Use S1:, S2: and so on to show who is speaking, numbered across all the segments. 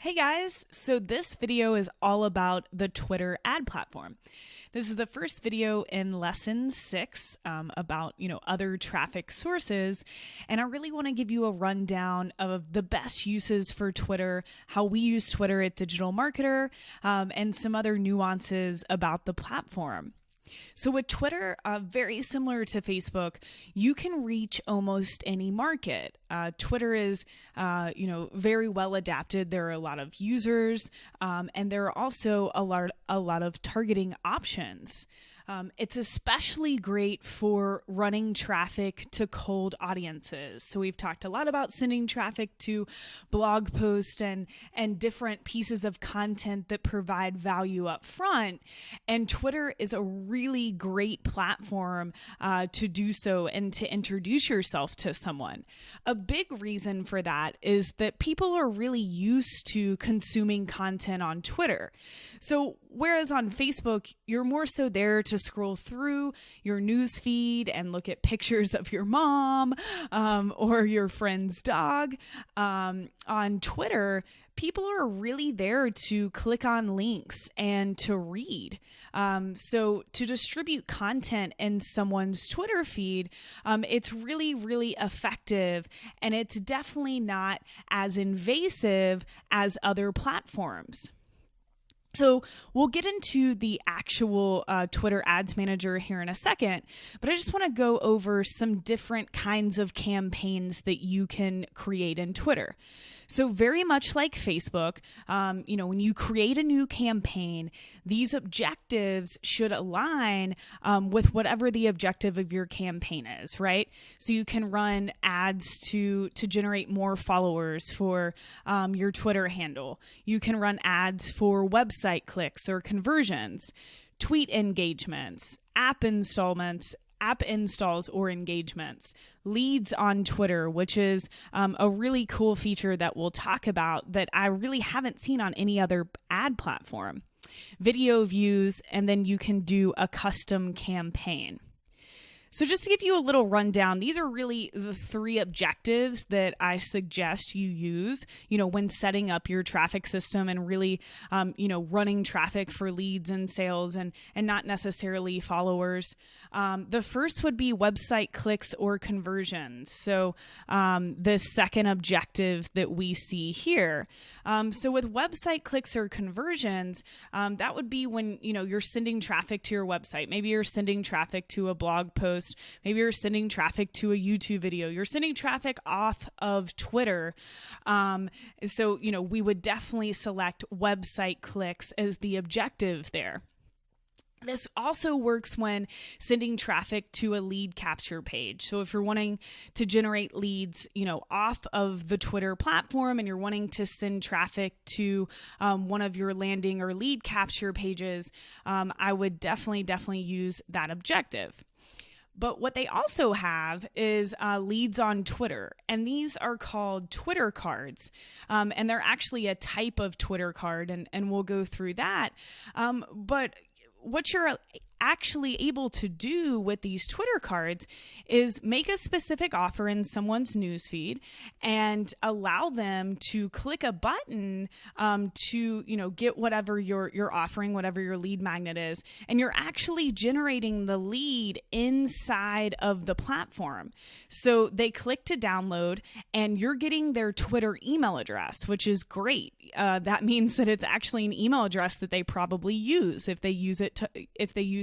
S1: Hey guys, so this video is all about the Twitter ad platform. This is the first video in lesson 6 about other traffic sources, and I really want to give you a rundown of the best uses for Twitter, how we use Twitter at Digital Marketer, and some other nuances about the platform. So with Twitter, very similar to Facebook, you can reach almost any market. Twitter is, very well adapted. There are a lot of users, and there are also a lot of targeting options. It's especially great for running traffic to cold audiences. So we've talked a lot about sending traffic to blog posts and different pieces of content that provide value up front. And Twitter is a really great platform to do so and to introduce yourself to someone. A big reason for that is that people are really used to consuming content on Twitter. So whereas on Facebook, you're more so there to scroll through your news feed and look at pictures of your mom or your friend's dog. On Twitter, people are really there to click on links and to read. So to distribute content in someone's Twitter feed, it's really, really effective, and it's definitely not as invasive as other platforms. So we'll get into the actual Twitter Ads Manager here in a second, but I just want to go over some different kinds of campaigns that you can create in Twitter. So very much like Facebook, when you create a new campaign, these objectives should align with whatever the objective of your campaign is, right? So you can run ads to generate more followers for your Twitter handle. You can run ads for website clicks or conversions, tweet engagements, app installs or engagements, leads on Twitter, which is a really cool feature that we'll talk about that I really haven't seen on any other ad platform, video views, and then you can do a custom campaign. So just to give you a little rundown, these are really the 3 objectives that I suggest you use, when setting up your traffic system and really, running traffic for leads and sales and not necessarily followers. The first would be website clicks or conversions. So the second objective that we see here. So with website clicks or conversions, that would be when, you're sending traffic to your website. Maybe you're sending traffic to a blog post. Maybe you're sending traffic to a YouTube video. You're sending traffic off of Twitter. So we would definitely select website clicks as the objective there. This also works when sending traffic to a lead capture page. So if you're wanting to generate leads, off of the Twitter platform and you're wanting to send traffic to one of your landing or lead capture pages, I would definitely use that objective. But what they also have is leads on Twitter, and these are called Twitter cards, and they're actually a type of Twitter card, and we'll go through that. But what you're actually able to do with these Twitter cards is make a specific offer in someone's newsfeed and allow them to click a button to get whatever you're offering, whatever your lead magnet is, and you're actually generating the lead inside of the platform. So they click to download, and you're getting their Twitter email address, which is great. That means that it's actually an email address that they probably use if they use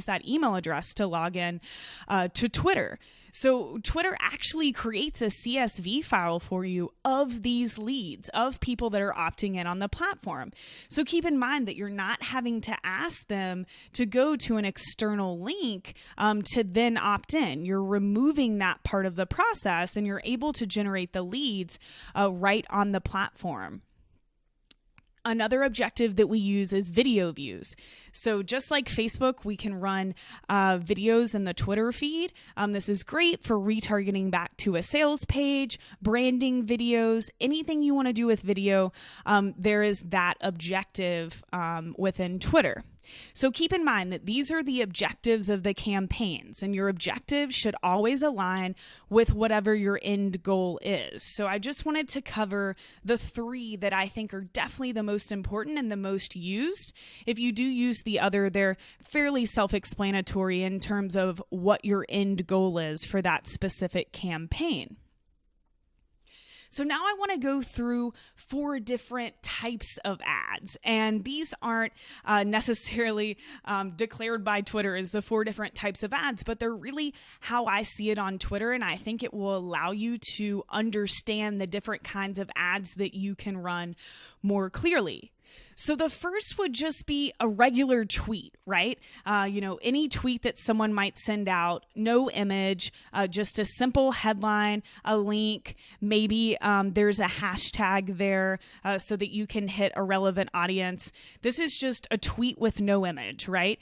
S1: that email address to log in to Twitter. So Twitter actually creates a CSV file for you of these leads, of people that are opting in on the platform. So keep in mind that you're not having to ask them to go to an external link to then opt in. You're removing that part of the process, and you're able to generate the leads right on the platform. Another objective that we use is video views. So just like Facebook, we can run videos in the Twitter feed. This is great for retargeting back to a sales page, branding videos, anything you want to do with video. There is that objective within Twitter. So keep in mind that these are the objectives of the campaigns, and your objectives should always align with whatever your end goal is. So I just wanted to cover the 3 that I think are definitely the most important and the most used. If you do use the other, they're fairly self-explanatory in terms of what your end goal is for that specific campaign. So now I want to go through 4 different types of ads, and these aren't necessarily declared by Twitter as the 4 different types of ads, but they're really how I see it on Twitter, and I think it will allow you to understand the different kinds of ads that you can run more clearly. So the first would just be a regular tweet, right? Any tweet that someone might send out, no image, just a simple headline, a link, maybe there's a hashtag there so that you can hit a relevant audience. This is just a tweet with no image, right?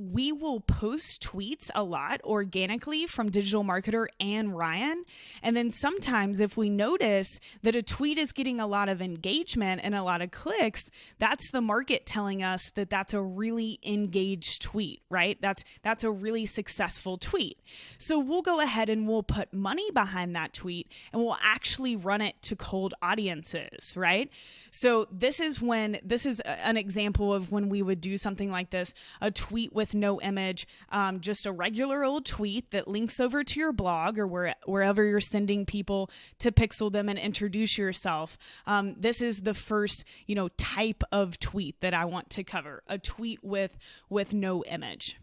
S1: We will post tweets a lot organically from Digital Marketer and Ryan. And then sometimes if we notice that a tweet is getting a lot of engagement and a lot of clicks, that's the market telling us that that's a really engaged tweet, right? That's a really successful tweet. So we'll go ahead and we'll put money behind that tweet and we'll actually run it to cold audiences, right? So this is an example of when we would do something like this, a tweet with no image, just a regular old tweet that links over to your blog or wherever you're sending people to pixel them and introduce yourself. This is the first, type of tweet that I want to cover, a tweet with no image.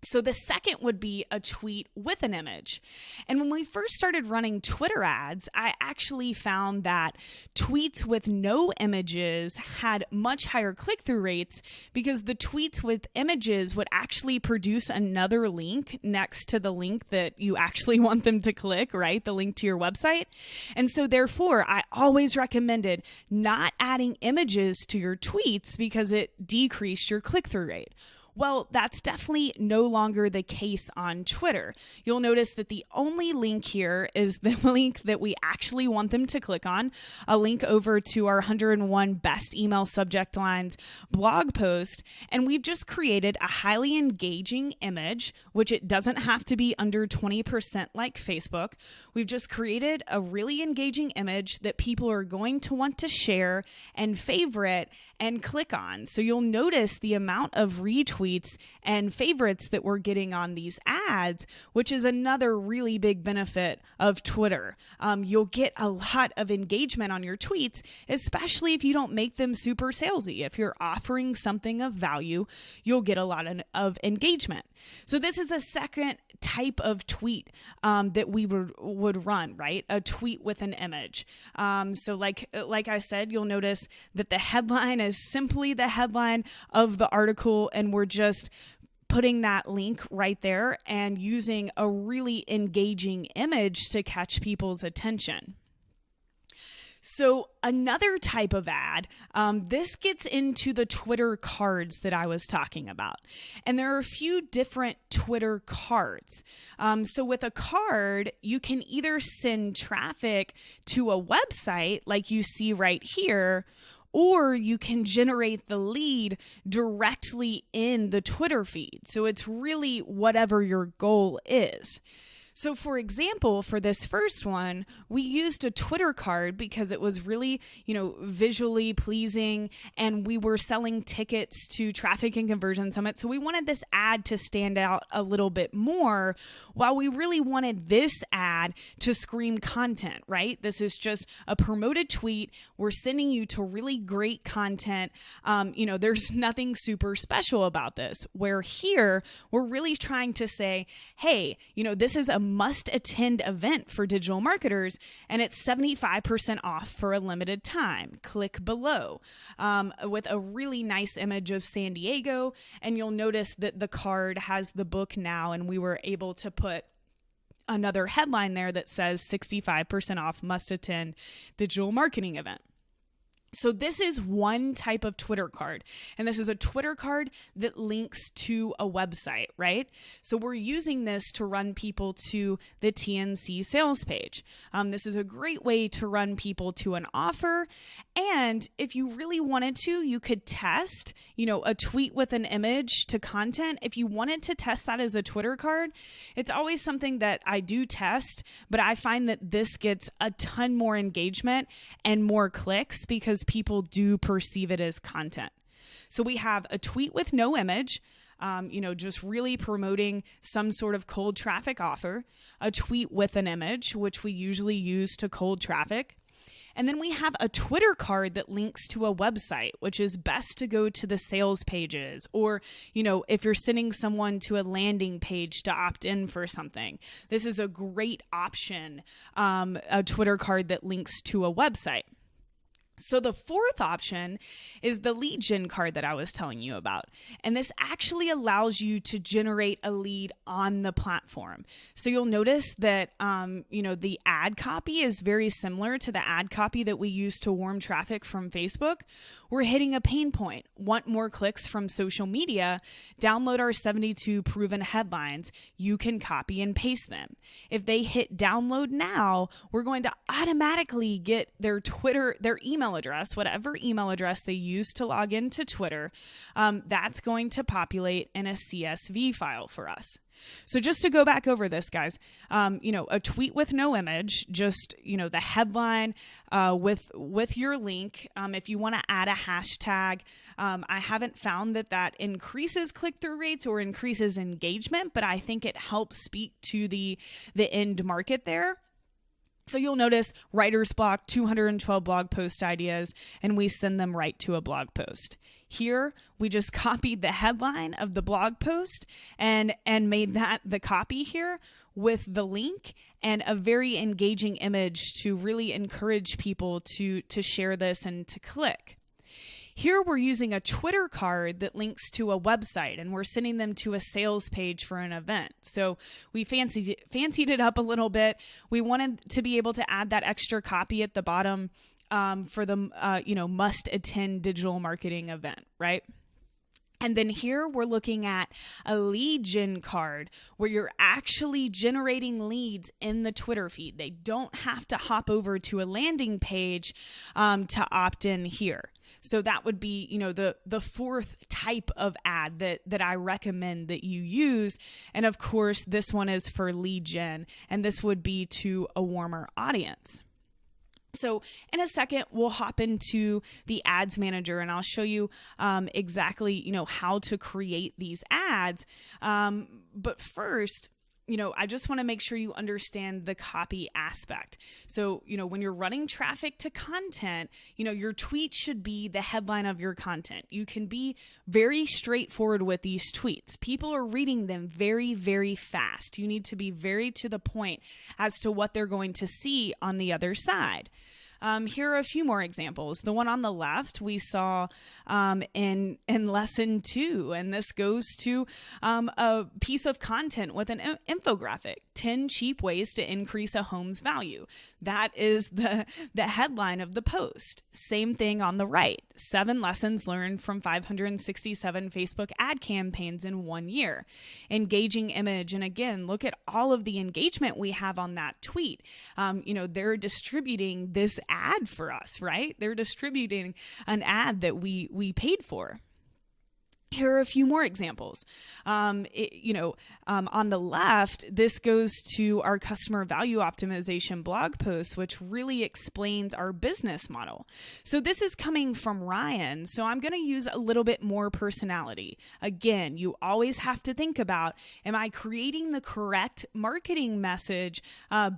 S1: So the second would be a tweet with an image. And when we first started running Twitter ads, I actually found that tweets with no images had much higher click-through rates because the tweets with images would actually produce another link next to the link that you actually want them to click, right? The link to your website. And so therefore, I always recommended not adding images to your tweets because it decreased your click-through rate. Well, that's definitely no longer the case on Twitter. You'll notice that the only link here is the link that we actually want them to click on, a link over to our 101 best email subject lines blog post. And we've just created a highly engaging image, which it doesn't have to be under 20% like Facebook. We've just created a really engaging image that people are going to want to share and favorite and click on. So you'll notice the amount of retweets and favorites that we're getting on these ads, which is another really big benefit of Twitter. You'll get a lot of engagement on your tweets, especially if you don't make them super salesy. If you're offering something of value, you'll get a lot of engagement. So this is a second type of tweet that we would run, right? A tweet with an image. So like I said, you'll notice that the headline is simply the headline of the article, and we're just putting that link right there and using a really engaging image to catch people's attention. So another type of ad, this gets into the Twitter cards that I was talking about. And there are a few different Twitter cards. So with a card, you can either send traffic to a website like you see right here, or you can generate the lead directly in the Twitter feed. So it's really whatever your goal is. So for example, for this first one, we used a Twitter card because it was really, visually pleasing, and we were selling tickets to Traffic and Conversion Summit. So we wanted this ad to stand out a little bit more, while we really wanted this ad to scream content, right? This is just a promoted tweet. We're sending you to really great content. There's nothing super special about this. Where here, we're really trying to say, hey, this is a must-attend event for digital marketers, and it's 75% off for a limited time. Click below, with a really nice image of San Diego, and you'll notice that the card has the book now, and we were able to put another headline there that says 65% off must-attend digital marketing event. So this is one type of Twitter card, and this is a Twitter card that links to a website, right? So we're using this to run people to the TNC sales page. This is a great way to run people to an offer. And if you really wanted to, you could test, a tweet with an image to content. If you wanted to test that as a Twitter card, it's always something that I do test, but I find that this gets a ton more engagement and more clicks because people do perceive it as content. So we have a tweet with no image, just really promoting some sort of cold traffic offer, a tweet with an image, which we usually use to cold traffic. And then we have a Twitter card that links to a website, which is best to go to the sales pages, or, if you're sending someone to a landing page to opt in for something, this is a great option, a Twitter card that links to a website. So the fourth option is the lead gen card that I was telling you about. And this actually allows you to generate a lead on the platform. So you'll notice that, the ad copy is very similar to the ad copy that we use to warm traffic from Facebook. We're hitting a pain point. Want more clicks from social media? Download our 72 proven headlines. You can copy and paste them. If they hit download now, we're going to automatically get their email address, whatever email address they use to log into Twitter. That's going to populate in a CSV file for us. So just to go back over this, guys, a tweet with no image, just, the headline with your link. If you want to add a hashtag, I haven't found that increases click-through rates or increases engagement, but I think it helps speak to the end market there. So you'll notice writer's block, 212 blog post ideas, and we send them right to a blog post. Here, we just copied the headline of the blog post and made that the copy here with the link and a very engaging image to really encourage people to share this and to click. Here we're using a Twitter card that links to a website, and we're sending them to a sales page for an event. So we fancied it up a little bit. We wanted to be able to add that extra copy at the bottom for the must attend digital marketing event, right? And then here we're looking at a lead gen card where you're actually generating leads in the Twitter feed. They don't have to hop over to a landing page to opt in here. So that would be, the fourth type of ad that I recommend that you use. And of course, this one is for lead gen, and this would be to a warmer audience. So in a second, we'll hop into the ads manager and I'll show you exactly, how to create these ads. But first, I just want to make sure you understand the copy aspect. So, when you're running traffic to content, your tweet should be the headline of your content. You can be very straightforward with these tweets. People are reading them very, very fast. You need to be very to the point as to what they're going to see on the other side. Here are a few more examples. The one on the left we saw in lesson 2, and this goes to a piece of content with an infographic, 10 cheap ways to increase a home's value. That is the headline of the post. Same thing on the right, 7 lessons learned from 567 Facebook ad campaigns in 1 year. Engaging image, and again, look at all of the engagement we have on that tweet. They're distributing this ad for us, right? They're distributing an ad that we paid for. Here are a few more examples. On the left, this goes to our customer value optimization blog post, which really explains our business model. So this is coming from Ryan. So I'm going to use a little bit more personality. Again, you always have to think about, am I creating the correct marketing message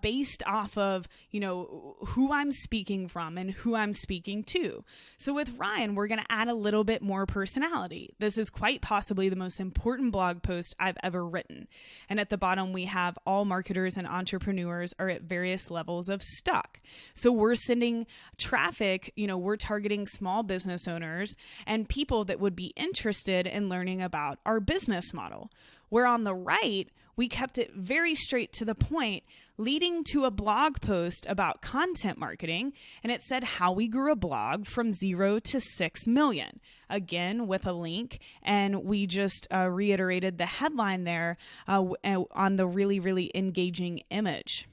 S1: based off of, who I'm speaking from and who I'm speaking to. So with Ryan, we're going to add a little bit more personality. This is quite possibly the most important blog post I've ever written. And at the bottom, we have all marketers and entrepreneurs are at various levels of stuck. So we're sending traffic, we're targeting small business owners and people that would be interested in learning about our business model. Where on the right, We kept it very straight to the point, leading to a blog post about content marketing. And it said how we grew a blog from 0 to 6 million. Again, with a link. And we just reiterated the headline there on the really, really engaging image.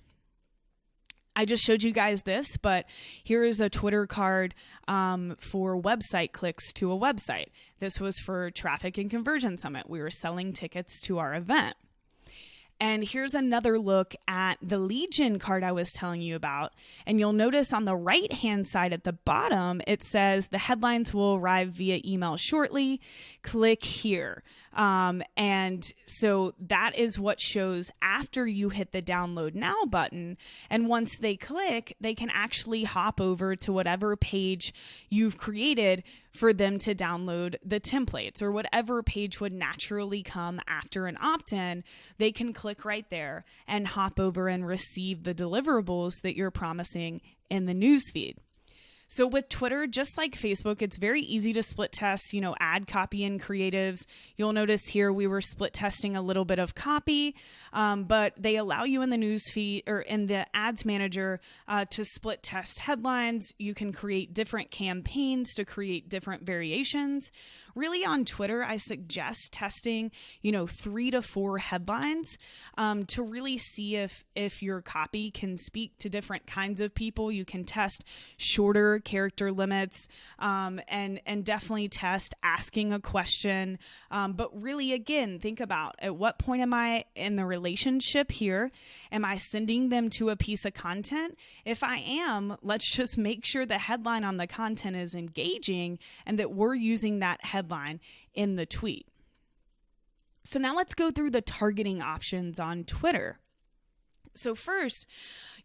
S1: I just showed you guys this, but here is a Twitter card for website clicks to a website. This was for Traffic and Conversion Summit. We were selling tickets to our event. And here's another look at the lead gen card I was telling you about. And you'll notice on the right-hand side at the bottom, it says the headlines will arrive via email shortly. Click here. And so that is what shows after you hit the download now button. And once they click, they can actually hop over to whatever page you've created for them to download the templates, or whatever page would naturally come after an opt-in. They can click right there and hop over and receive the deliverables that you're promising in the newsfeed. So with Twitter, just like Facebook, it's very easy to split test, ad copy and creatives. You'll notice here we were split testing a little bit of copy, but they allow you in the newsfeed or in the ads manager to split test headlines. You can create different campaigns to create different variations. Really on Twitter, I suggest testing, 3 to 4 headlines to really see if your copy can speak to different kinds of people. You can test shorter character limits and definitely test asking a question. But really, again, think about at what point am I in the relationship here? Am I sending them to a piece of content? If I am, let's just make sure the headline on the content is engaging and that we're using that headline in the tweet. So now let's go through the targeting options on Twitter. So first,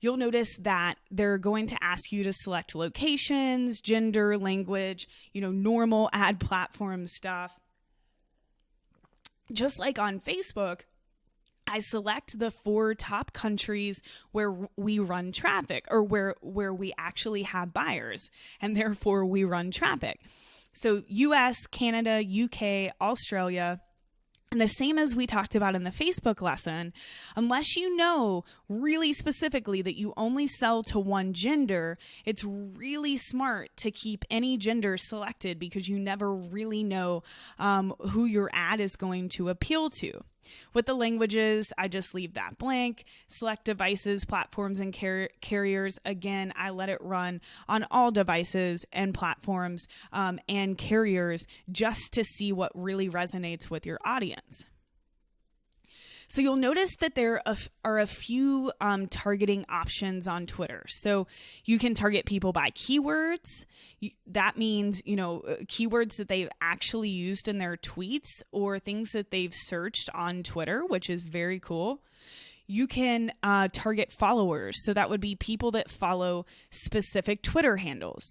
S1: you'll notice that they're going to ask you to select locations, gender, language, normal ad platform stuff. Just like on Facebook, I select the 4 top countries where we run traffic, or where we actually have buyers, and therefore we run traffic. So US, Canada, UK, Australia. And the same as we talked about in the Facebook lesson, unless you know really specifically that you only sell to one gender, it's really smart to keep any gender selected because you never really know who your ad is going to appeal to. With the languages, I just leave that blank. Select devices, platforms, and carriers. Again, I let it run on all devices and platforms and carriers just to see what really resonates with your audience. So you'll notice that there are a few targeting options on Twitter. So you can target people by keywords. That means, keywords that they've actually used in their tweets or things that they've searched on Twitter, which is very cool. You can target followers. So that would be people that follow specific Twitter handles.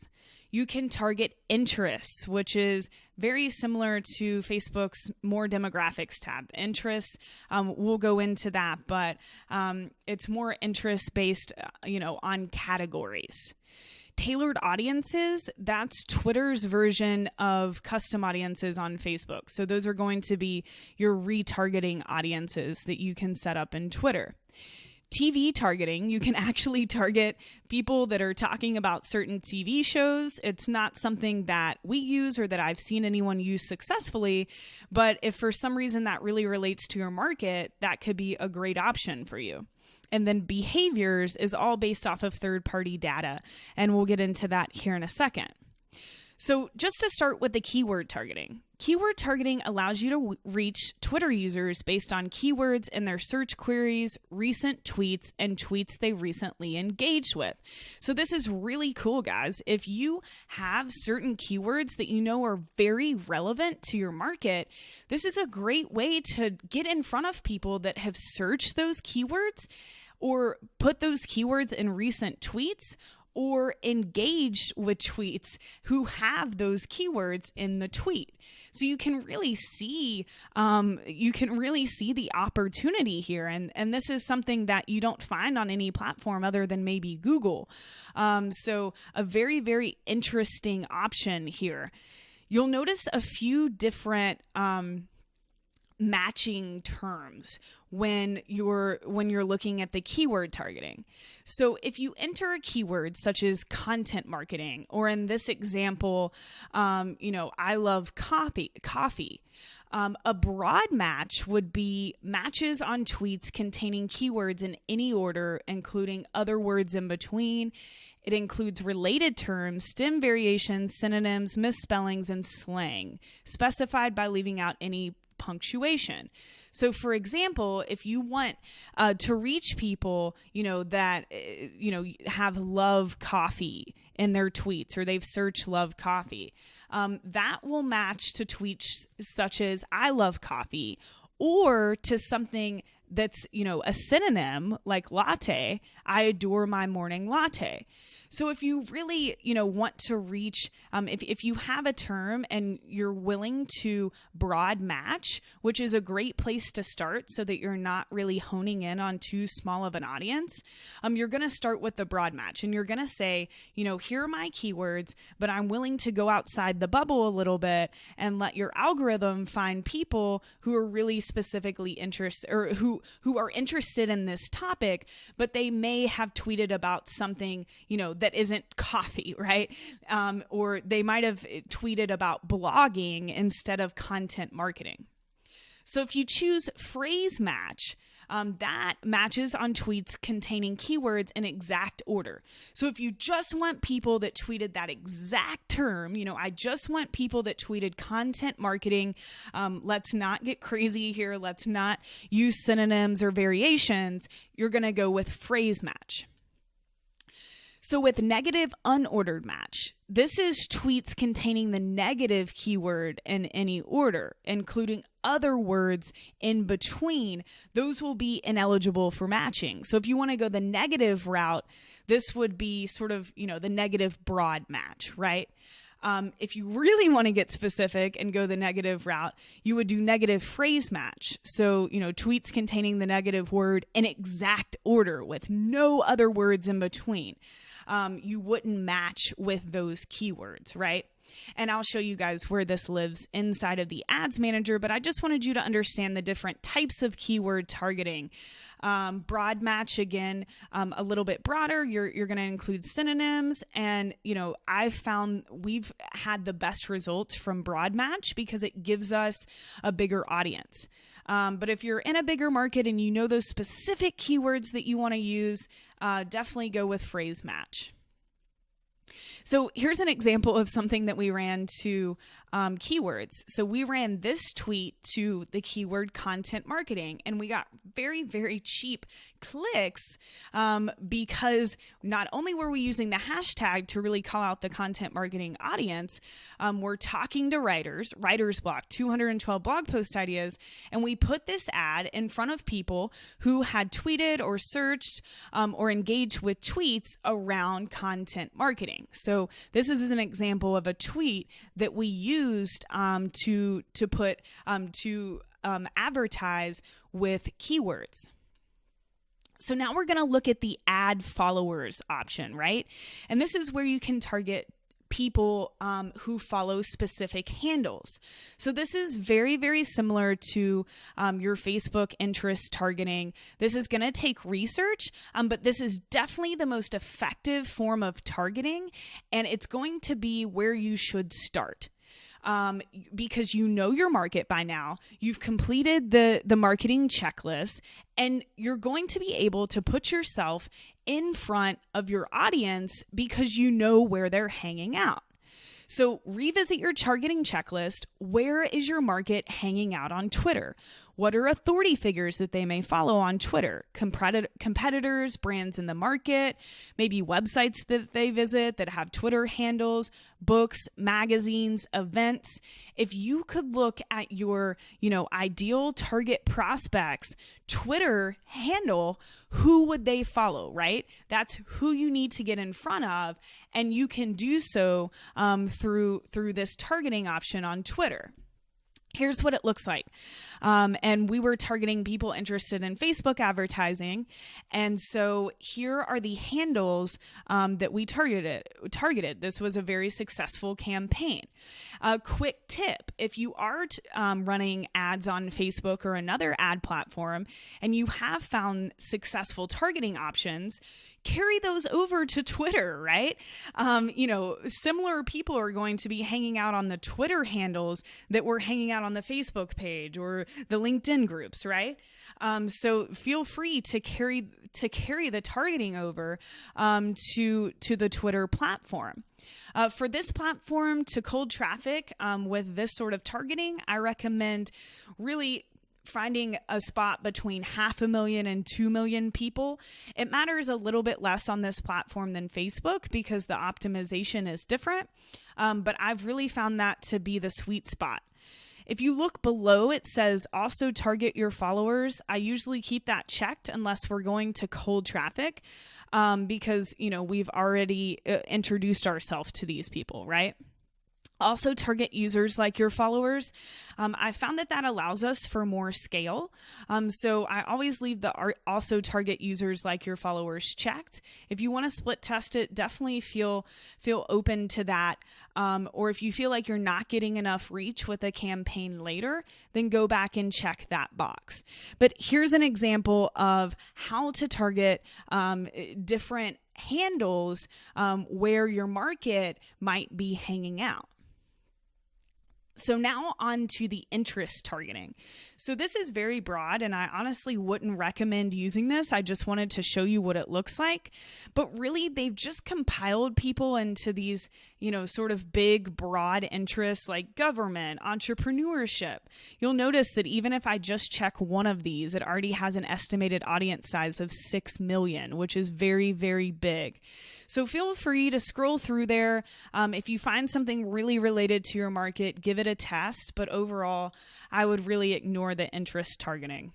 S1: You can target interests, which is very similar to Facebook's more demographics tab. Interests, we'll go into that, but it's more interest-based, on categories. Tailored audiences, that's Twitter's version of custom audiences on Facebook. So those are going to be your retargeting audiences that you can set up in Twitter. TV targeting, you can actually target people that are talking about certain TV shows. It's not something that we use or that I've seen anyone use successfully, but if for some reason that really relates to your market, that could be a great option for you. And then behaviors is all based off of third-party data, and we'll get into that here in a second. So just to start with the keyword targeting. Keyword targeting allows you to reach Twitter users based on keywords in their search queries, recent tweets, and tweets they recently engaged with. So this is really cool, guys. If you have certain keywords that you know are very relevant to your market, this is a great way to get in front of people that have searched those keywords or put those keywords in recent tweets or engaged with tweets who have those keywords in the tweet. So you can really see the opportunity here. And this is something that you don't find on any platform other than maybe Google. So a very, very interesting option here. You'll notice a few different matching terms when you're looking at the keyword targeting. So if you enter a keyword such as content marketing, or in this example, I love coffee. A broad match would be matches on tweets containing keywords in any order, including other words in between. It includes related terms, stem variations, synonyms, misspellings, and slang, specified by leaving out any punctuation. So, for example, if you want to reach people, that have love coffee in their tweets, or they've searched love coffee, that will match to tweets such as I love coffee, or to something that's, a synonym like latte, I adore my morning latte. So if you really, want to reach, if you have a term and you're willing to broad match, which is a great place to start so that you're not really honing in on too small of an audience, you're going to start with the broad match, and you're going to say, here are my keywords, but I'm willing to go outside the bubble a little bit and let your algorithm find people who are really specifically interested, or who are interested in this topic, but they may have tweeted about something, that isn't coffee, right? Or they might have tweeted about blogging instead of content marketing. So if you choose phrase match, that matches on tweets containing keywords in exact order. So if you just want people that tweeted that exact term, I just want people that tweeted content marketing. Let's not get crazy here. Let's not use synonyms or variations. You're going to go with phrase match. So with negative unordered match, this is tweets containing the negative keyword in any order, including other words in between. Those will be ineligible for matching. So if you want to go the negative route, this would be sort of, the negative broad match, right? If you really want to get specific and go the negative route, you would do negative phrase match. So, tweets containing the negative word in exact order with no other words in between. You wouldn't match with those keywords, right? And I'll show you guys where this lives inside of the Ads Manager, but I just wanted you to understand the different types of keyword targeting. Broad match, again, a little bit broader. You're going to include synonyms, and I've found we've had the best results from broad match because it gives us a bigger audience. But if you're in a bigger market and you know those specific keywords that you want to use, definitely go with phrase match. So here's an example of something that we ran to keywords. So we ran this tweet to the keyword content marketing, and we got very, very cheap clicks because not only were we using the hashtag to really call out the content marketing audience, we're talking to writer's block, 212 blog post ideas, and we put this ad in front of people who had tweeted or searched or engaged with tweets around content marketing. So this is an example of a tweet that we used to advertise with keywords. So now we're going to look at the add followers option, right? And this is where you can target people who follow specific handles. So this is very, very similar to your Facebook interest targeting. This is going to take research, but this is definitely the most effective form of targeting, and it's going to be where you should start. Because you know your market by now, you've completed the marketing checklist, and you're going to be able to put yourself in front of your audience because you know where they're hanging out. So revisit your targeting checklist. Where is your market hanging out on Twitter? What are authority figures that they may follow on Twitter? Competitors, brands in the market, maybe websites that they visit that have Twitter handles, books, magazines, events. If you could look at your, ideal target prospects Twitter handle, who would they follow, right? That's who you need to get in front of, and you can do so through this targeting option on Twitter. Here's what it looks like. And we were targeting people interested in Facebook advertising. And so here are the handles that we targeted. This was a very successful campaign. A quick tip: if you are running ads on Facebook or another ad platform and you have found successful targeting options, carry those over to Twitter, right? Similar people are going to be hanging out on the Twitter handles that we're hanging out on the Facebook page or the LinkedIn groups, right? So feel free to carry the targeting over to the Twitter platform. For this platform to cold traffic with this sort of targeting, I recommend really finding a spot between 500,000 and 2 million people. It matters a little bit less on this platform than Facebook because the optimization is different. But I've really found that to be the sweet spot. If you look below, it says also target your followers. I usually keep that checked unless we're going to cold traffic because, we've already introduced ourselves to these people, right? Also target users like your followers. I found that allows us for more scale. So I always leave the also target users like your followers checked. If you want to split test it, definitely feel open to that. Or if you feel like you're not getting enough reach with a campaign later, then go back and check that box. But here's an example of how to target different handles where your market might be hanging out. So now on to the interest targeting. So this is very broad, and I honestly wouldn't recommend using this. I just wanted to show you what it looks like. But really, they've just compiled people into these, sort of big, broad interests like government, entrepreneurship. You'll notice that even if I just check one of these, it already has an estimated audience size of 6 million, which is very, very big. So feel free to scroll through there. If you find something really related to your market, give it a test. But overall, I would really ignore the interest targeting.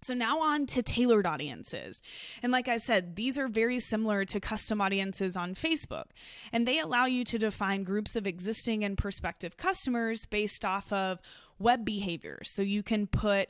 S1: So now on to tailored audiences. And like I said, these are very similar to custom audiences on Facebook. And they allow you to define groups of existing and prospective customers based off of web behavior. So you can put,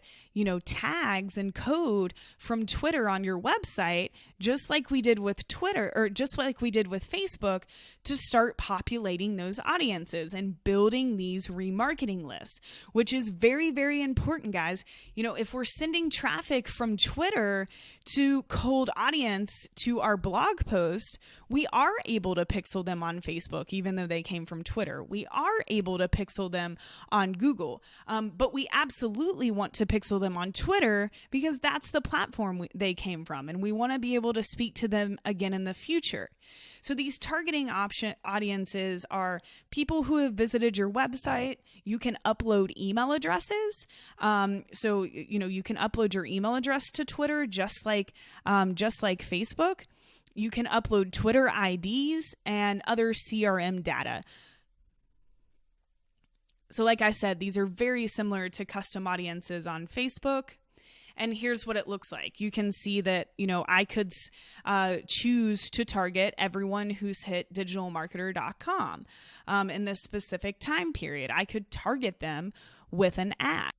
S1: tags and code from Twitter on your website, just like we did with Twitter or just like we did with Facebook, to start populating those audiences and building these remarketing lists, which is very, very important, guys. If we're sending traffic from Twitter to cold audience to our blog post, we are able to pixel them on Facebook, even though they came from Twitter. We are able to pixel them on Google, but we absolutely want to pixel them on Twitter because that's the platform they came from, and we want to be able to speak to them again in the future. So these targeting audiences are people who have visited your website. You can upload email addresses. So you can upload your email address to Twitter, just like Facebook. You can upload Twitter IDs and other CRM data. So like I said, these are very similar to custom audiences on Facebook. And here's what it looks like. You can see that, I could choose to target everyone who's hit digitalmarketer.com in this specific time period. I could target them with an ad.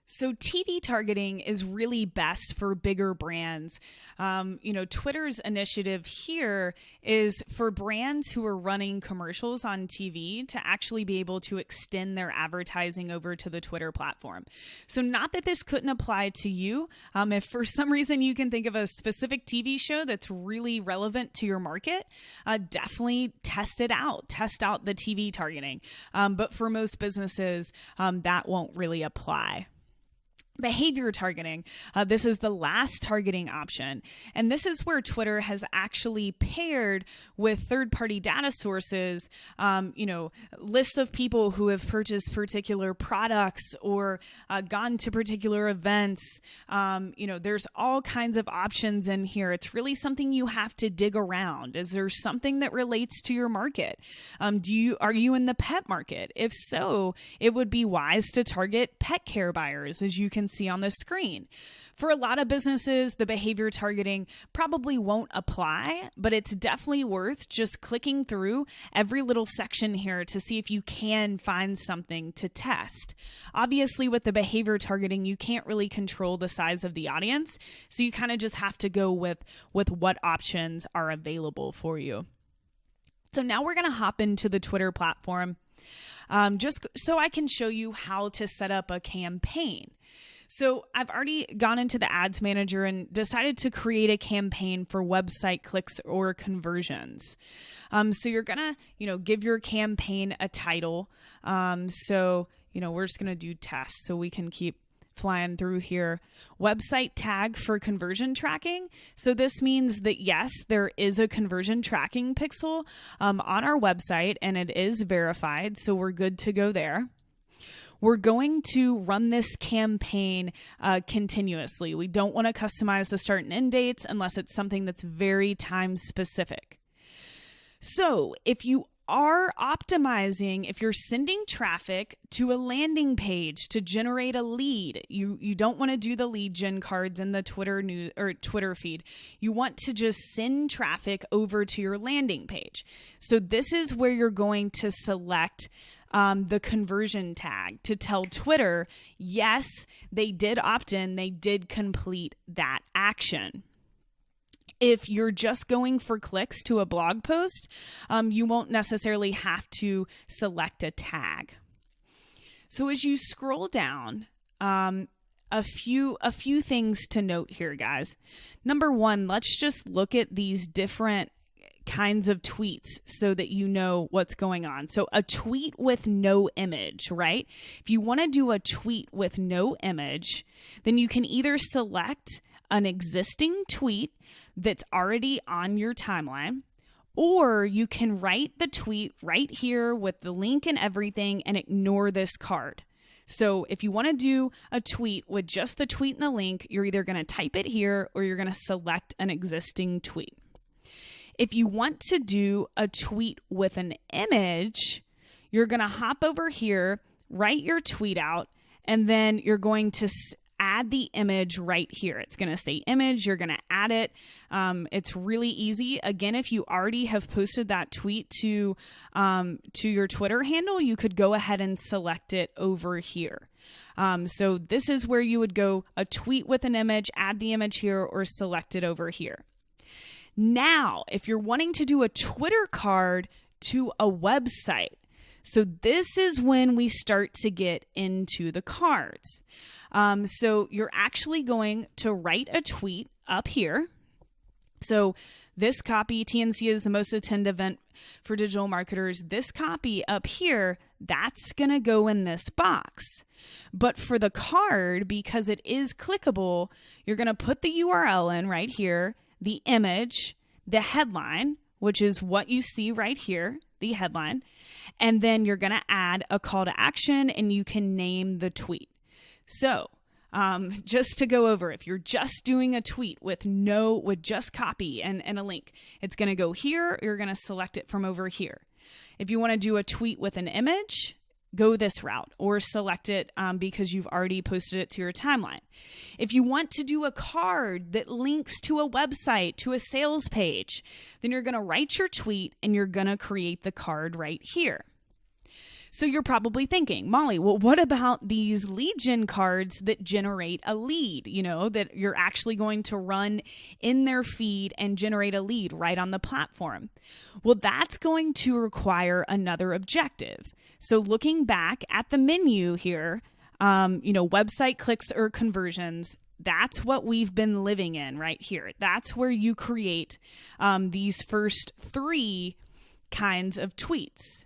S1: So TV targeting is really best for bigger brands. Twitter's initiative here is for brands who are running commercials on TV to actually be able to extend their advertising over to the Twitter platform. So not that this couldn't apply to you. If for some reason you can think of a specific TV show that's really relevant to your market, definitely test it out. Test out the TV targeting. But for most businesses, that won't really apply. Behavior targeting. This is the last targeting option. And this is where Twitter has actually paired with third-party data sources, lists of people who have purchased particular products or gone to particular events. There's all kinds of options in here. It's really something you have to dig around. Is there something that relates to your market? Are you in the pet market? If so, it would be wise to target pet care buyers. As you can can see on the screen. For a lot of businesses, the behavior targeting probably won't apply, but it's definitely worth just clicking through every little section here to see if you can find something to test. Obviously, with the behavior targeting, you can't really control the size of the audience, so you kind of just have to go with what options are available for you. So now we're going to hop into the Twitter platform just so I can show you how to set up a campaign. So I've already gone into the ads manager and decided to create a campaign for website clicks or conversions. So you're going to, give your campaign a title. So we're just going to do tests so we can keep flying through here. Website tag for conversion tracking. So this means that yes, there is a conversion tracking pixel on our website and it is verified. So we're good to go there. We're going to run this campaign continuously. We don't want to customize the start and end dates unless it's something that's very time specific. So if you are optimizing, if you're sending traffic to a landing page to generate a lead, you don't want to do the lead gen cards in the Twitter feed. You want to just send traffic over to your landing page. So this is where you're going to select the conversion tag to tell Twitter, yes, they did opt in, they did complete that action. If you're just going for clicks to a blog post, you won't necessarily have to select a tag. So as you scroll down, a few things to note here, guys. Number one, let's just look at these different kinds of tweets so that you know what's going on. So a tweet with no image, right? If you want to do a tweet with no image, then you can either select an existing tweet that's already on your timeline, or you can write the tweet right here with the link and everything and ignore this card. So if you want to do a tweet with just the tweet and the link, you're either going to type it here or you're going to select an existing tweet. If you want to do a tweet with an image, you're going to hop over here, write your tweet out, and then you're going to add the image right here. It's going to say image. You're going to add it. It's really easy. Again, if you already have posted that tweet to your Twitter handle, you could go ahead and select it over here. So this is where you would go a tweet with an image, add the image here, or select it over here. Now, if you're wanting to do a Twitter card to a website, so this is when we start to get into the cards. So you're actually going to write a tweet up here. So this copy, TNC is the most attended event for digital marketers. This copy up here, that's going to go in this box. But for the card, because it is clickable, you're going to put the URL in right here, the image, the headline, which is what you see right here, the headline, and then you're going to add a call to action and you can name the tweet. So just to go over, if you're just doing a tweet with just copy and a link, it's going to go here. You're going to select it from over here. If you want to do a tweet with an image, go this route or select it because you've already posted it to your timeline. If you want to do a card that links to a website, to a sales page, then you're going to write your tweet and you're going to create the card right here. So you're probably thinking, Molly, well, what about these lead gen cards that generate a lead, that you're actually going to run in their feed and generate a lead right on the platform? Well, that's going to require another objective. So looking back at the menu here, website clicks or conversions, that's what we've been living in right here. That's where you create these first three kinds of tweets.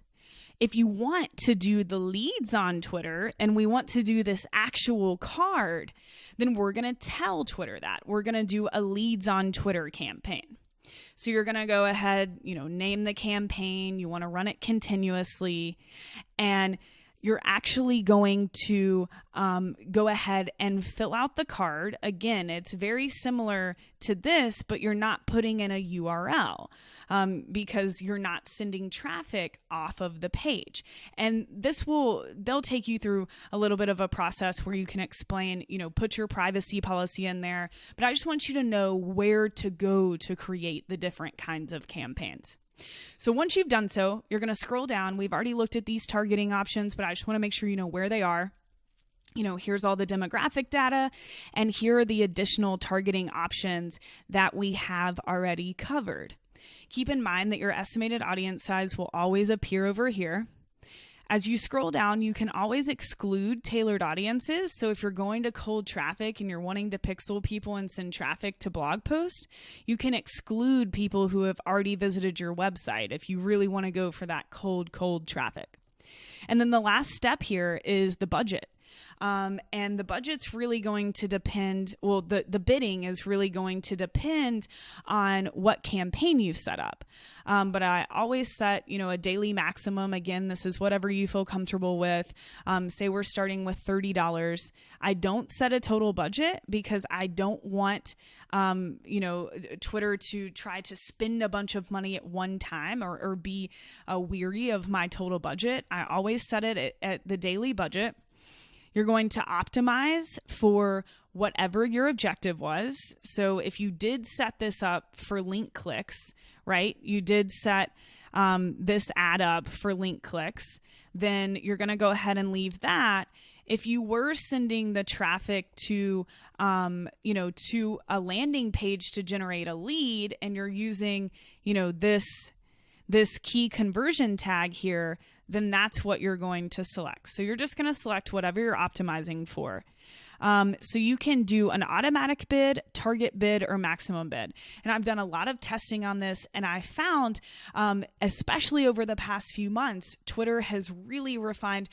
S1: If you want to do the leads on Twitter and we want to do this actual card, then we're going to tell Twitter that. We're going to do a leads on Twitter campaign. So you're going to go ahead, name the campaign. You want to run it continuously. And you're actually going to go ahead and fill out the card. Again, it's very similar to this, but you're not putting in a URL. because you're not sending traffic off of the page. And they'll take you through a little bit of a process where you can explain, put your privacy policy in there. But I just want you to know where to go to create the different kinds of campaigns. So once you've done so, you're going to scroll down. We've already looked at these targeting options, but I just want to make sure you know where they are. Here's all the demographic data, and here are the additional targeting options that we have already covered. Keep in mind that your estimated audience size will always appear over here. As you scroll down, you can always exclude tailored audiences. So if you're going to cold traffic and you're wanting to pixel people and send traffic to blog posts, you can exclude people who have already visited your website if you really want to go for that cold traffic. And then the last step here is the budget. And the budget's really going to depend, the bidding is really going to depend on what campaign you've set up. But I always set, a daily maximum. Again, this is whatever you feel comfortable with. Say we're starting with $30. I don't set a total budget because I don't want, Twitter to try to spend a bunch of money at one time or be weary of my total budget. I always set it at the daily budget. You're going to optimize for whatever your objective was. So if you did set this up for link clicks, right? You did set this ad up for link clicks, then you're going to go ahead and leave that. If you were sending the traffic to a landing page to generate a lead, and you're using, this key conversion tag here, then that's what you're going to select. So you're just going to select whatever you're optimizing for. So you can do an automatic bid, target bid, or maximum bid. And I've done a lot of testing on this, and I found, especially over the past few months, Twitter has really refined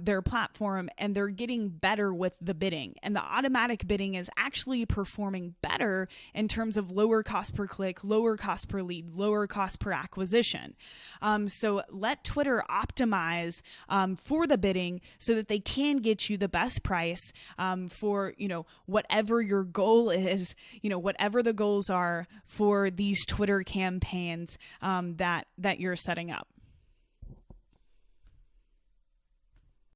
S1: their platform, and they're getting better with the bidding. And the automatic bidding is actually performing better in terms of lower cost per click, lower cost per lead, lower cost per acquisition. So let Twitter optimize for the bidding so that they can get you the best price for, whatever your goal is, whatever the goals are for these Twitter campaigns that you're setting up.